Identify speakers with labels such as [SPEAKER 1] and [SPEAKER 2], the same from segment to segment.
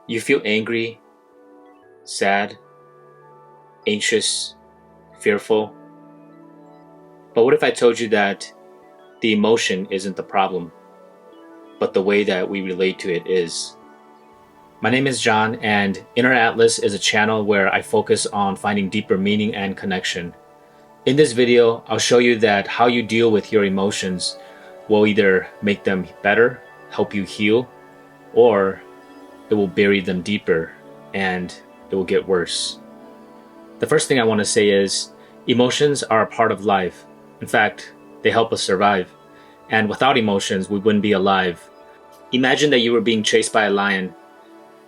[SPEAKER 1] You feel angry, sad, anxious, fearful. But what if I told you that the emotion isn't the problem, but the way that we relate to it is? My name is John, and Inner Atlas is a channel where I focus on finding deeper meaning and connection. In this video, I'll show you that how you deal with your emotions will either make them better, help you heal, or it will bury them deeper and it will get worse. The first thing I want to say is emotions are a part of life. In fact, they help us survive. And without emotions, we wouldn't be alive. Imagine that you were being chased by a lion,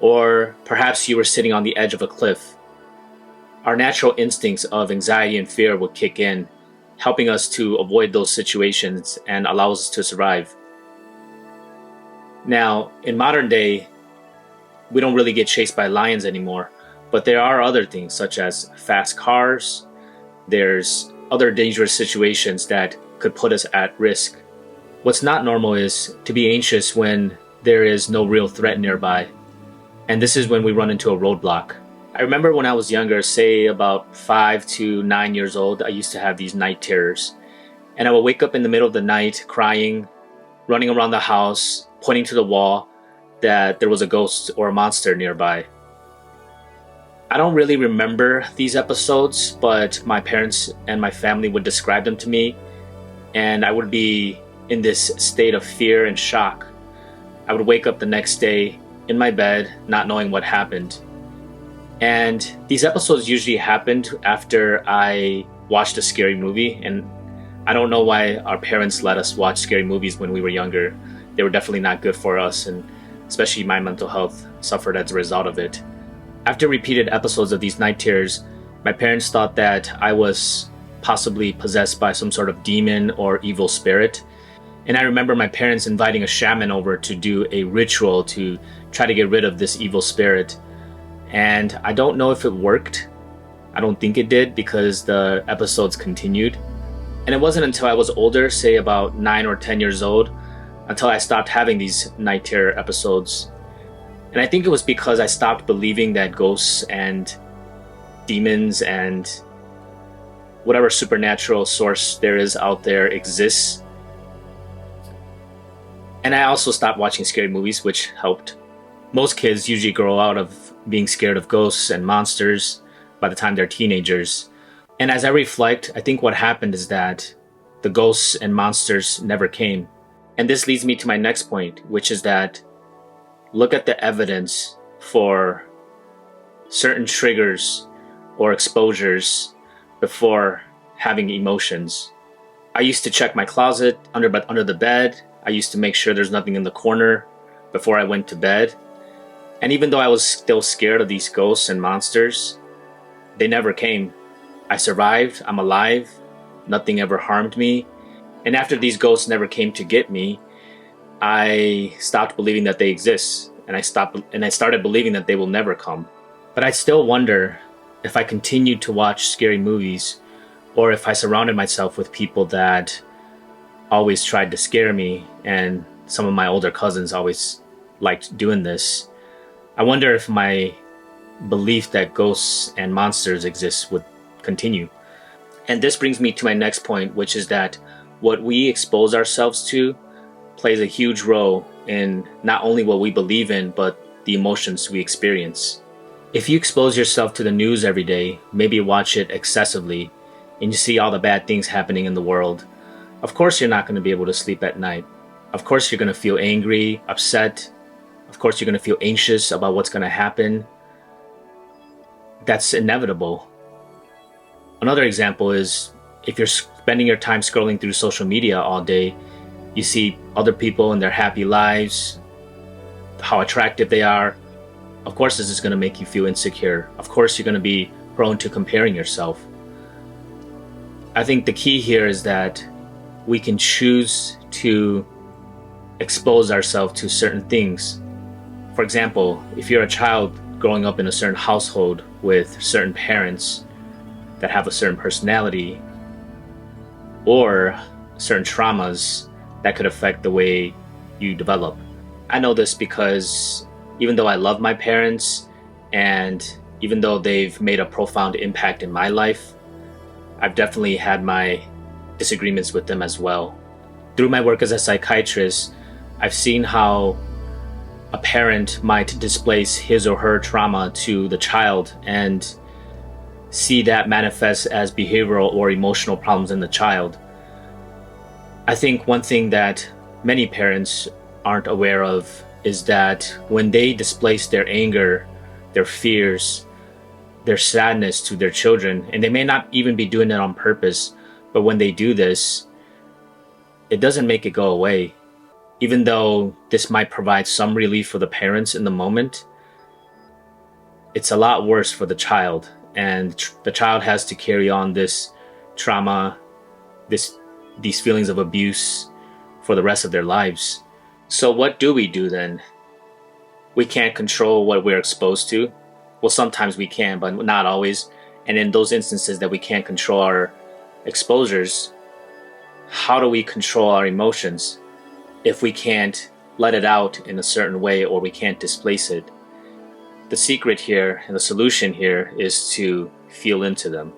[SPEAKER 1] or perhaps you were sitting on the edge of a cliff. Our natural instincts of anxiety and fear would kick in, helping us to avoid those situations and allow us to survive. Now, in modern day, we don't really get chased by lions anymore, but there are other things such as fast cars. There's other dangerous situations that could put us at risk. What's not normal is to be anxious when there is no real threat nearby. And this is when we run into a roadblock. I remember when I was younger, say about 5 to 9 years old, I used to have these night terrors. And I would wake up in the middle of the night crying, running around the house, pointing to the wall that there was a ghost or a monster nearby. I don't really remember these episodes, but my parents and my family would describe them to me, and I would be in this state of fear and shock. I would wake up the next day in my bed, not knowing what happened. And these episodes usually happened after I watched a scary movie, and I don't know why our parents let us watch scary movies when we were younger. They were definitely not good for us, and especially my mental health suffered as a result of it. After repeated episodes of these night terrors, my parents thought that I was possibly possessed by some sort of demon or evil spirit. And I remember my parents inviting a shaman over to do a ritual to try to get rid of this evil spirit. And I don't know if it worked. I don't think it did because the episodes continued. And it wasn't until I was older, say about 9 or 10 years old, until I stopped having these night terror episodes. And I think it was because I stopped believing that ghosts and demons and whatever supernatural source there is out there exists. And I also stopped watching scary movies, which helped. Most kids usually grow out of being scared of ghosts and monsters by the time they're teenagers. And as I reflect, I think what happened is that the ghosts and monsters never came. And this leads me to my next point, which is that look at the evidence for certain triggers or exposures before having emotions. I used to check my closet under the bed. I used to make sure there's nothing in the corner before I went to bed. And even though I was still scared of these ghosts and monsters, they never came. I survived. I'm alive. Nothing ever harmed me. And after these ghosts never came to get me, I stopped believing that they exist, and I started believing that they will never come. But I still wonder if I continued to watch scary movies, or if I surrounded myself with people that always tried to scare me, and some of my older cousins always liked doing this. I wonder if my belief that ghosts and monsters exist would continue. And this brings me to my next point, which is that what we expose ourselves to plays a huge role in not only what we believe in, but the emotions we experience. If you expose yourself to the news every day, maybe watch it excessively, and you see all the bad things happening in the world, of course you're not going to be able to sleep at night. Of course you're going to feel angry, upset. Of course you're going to feel anxious about what's going to happen. That's inevitable. Another example is if you're spending your time scrolling through social media all day, you see other people in their happy lives, how attractive they are. Of course, this is going to make you feel insecure. Of course, you're going to be prone to comparing yourself. I think the key here is that we can choose to expose ourselves to certain things. For example, if you're a child growing up in a certain household with certain parents that have a certain personality or certain traumas that could affect the way you develop. I know this because Even though I love my parents, and even though they've made a profound impact in my life, I've definitely had my disagreements with them as well. Through my work as a psychiatrist, I've seen how a parent might displace his or her trauma to the child and see that manifest as behavioral or emotional problems in the child. I think one thing that many parents aren't aware of is that when they displace their anger, their fears, their sadness to their children, and they may not even be doing it on purpose, but when they do this, it doesn't make it go away. Even though this might provide some relief for the parents in the moment, it's a lot worse for the child, and the child has to carry on this trauma, these feelings of abuse for the rest of their lives. So what do we do then? We can't control what we're exposed to. Well, sometimes we can, but not always. And in those instances that we can't control our exposures, how do we control our emotions if we can't let it out in a certain way, or we can't displace it? The secret here and the solution here is to feel into them.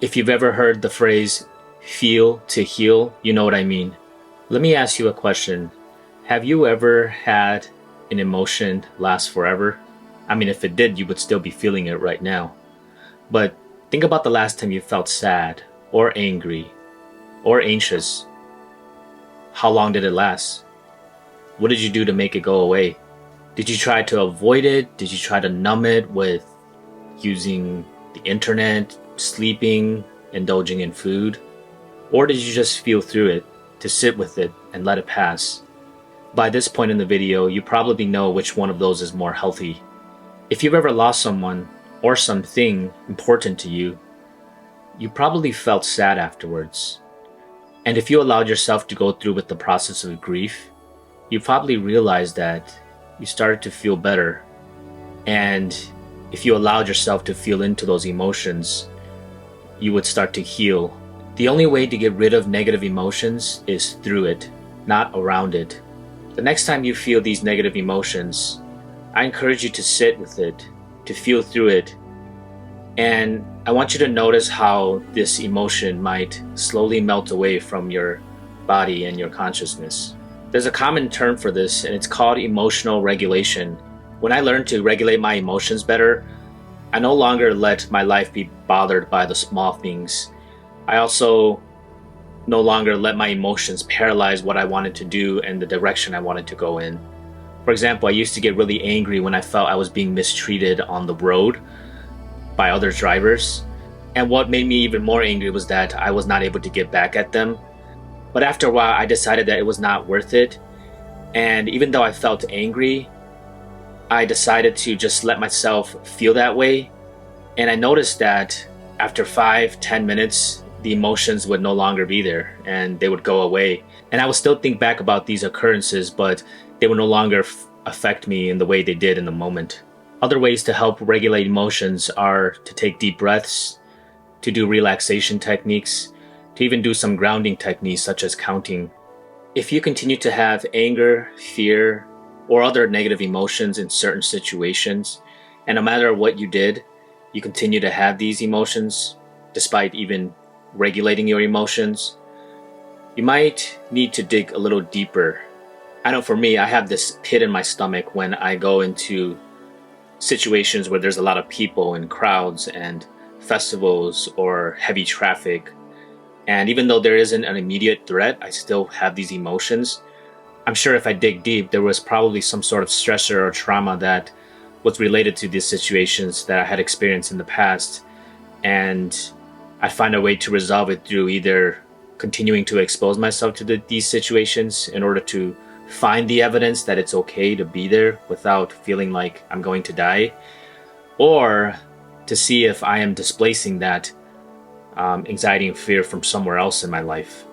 [SPEAKER 1] If you've ever heard the phrase feel to heal, you know what I mean. Let me ask you a question. Have you ever had an emotion last forever? I mean, if it did, you would still be feeling it right now. But think about the last time you felt sad or angry or anxious. How long did it last? What did you do to make it go away? Did you try to avoid it? Did you try to numb it with using the internet, sleeping, indulging in food? Or did you just feel through it, to sit with it and let it pass? By this point in the video, you probably know which one of those is more healthy. If you've ever lost someone or something important to you, you probably felt sad afterwards. And if you allowed yourself to go through with the process of grief, you probably realized that you started to feel better. And if you allowed yourself to feel into those emotions, you would start to heal. The only way to get rid of negative emotions is through it, not around it. The next time you feel these negative emotions, I encourage you to sit with it, to feel through it. And I want you to notice how this emotion might slowly melt away from your body and your consciousness. There's a common term for this, and it's called emotional regulation. When I learned to regulate my emotions better, I no longer let my life be bothered by the small things. I also no longer let my emotions paralyze what I wanted to do and the direction I wanted to go in. For example, I used to get really angry when I felt I was being mistreated on the road by other drivers. And what made me even more angry was that I was not able to get back at them. But after a while, I decided that it was not worth it. And even though I felt angry, I decided to just let myself feel that way. And I noticed that after 5-10 minutes, the emotions would no longer be there and they would go away. And I would still think back about these occurrences, but they would no longer affect me in the way they did in the moment. Other ways to help regulate emotions are to take deep breaths, to do relaxation techniques, to even do some grounding techniques such as counting. If you continue to have anger, fear, or other negative emotions in certain situations, and no matter what you did, you continue to have these emotions, despite even regulating your emotions, you might need to dig a little deeper. I know for me, I have this pit in my stomach when I go into situations where there's a lot of people and crowds and festivals or heavy traffic. And even though there isn't an immediate threat, I still have these emotions. I'm sure if I dig deep, there was probably some sort of stressor or trauma that was related to these situations that I had experienced in the past. And I find a way to resolve it through either continuing to expose myself to these situations in order to find the evidence that it's okay to be there without feeling like I'm going to die, or to see if I am displacing that anxiety and fear from somewhere else in my life.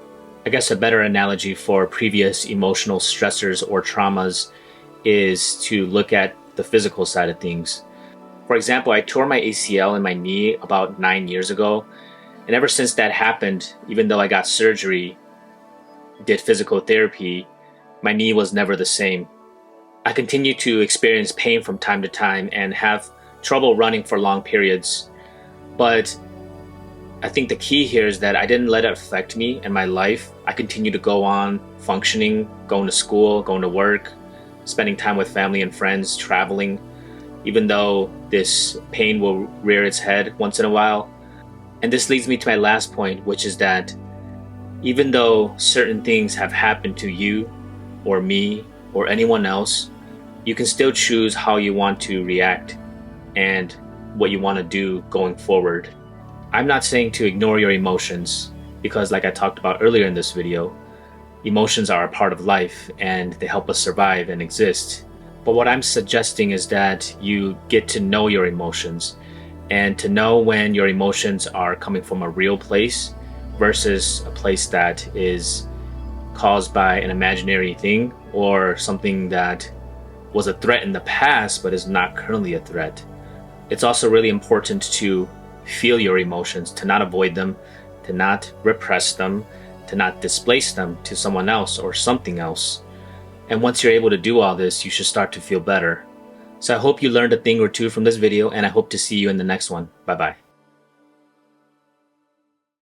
[SPEAKER 1] I guess a better analogy for previous emotional stressors or traumas is to look at the physical side of things. For example, I tore my ACL in my knee about 9 years ago. And ever since that happened, even though I got surgery, did physical therapy, my knee was never the same. I continue to experience pain from time to time and have trouble running for long periods. But I think the key here is that I didn't let it affect me and my life. I continue to go on functioning, going to school, going to work, spending time with family and friends, traveling, even though this pain will rear its head once in a while. And this leads me to my last point, which is that even though certain things have happened to you or me or anyone else, you can still choose how you want to react and what you want to do going forward. I'm not saying to ignore your emotions because, like I talked about earlier in this video, emotions are a part of life and they help us survive and exist. But what I'm suggesting is that you get to know your emotions and to know when your emotions are coming from a real place versus a place that is caused by an imaginary thing or something that was a threat in the past but is not currently a threat. It's also really important to feel your emotions, to not avoid them, to not repress them, to not displace them to someone else or something else. And once you're able to do all this, you should start to feel better. So I hope you learned a thing or two from this video, and I hope to see you in the next one. Bye-bye.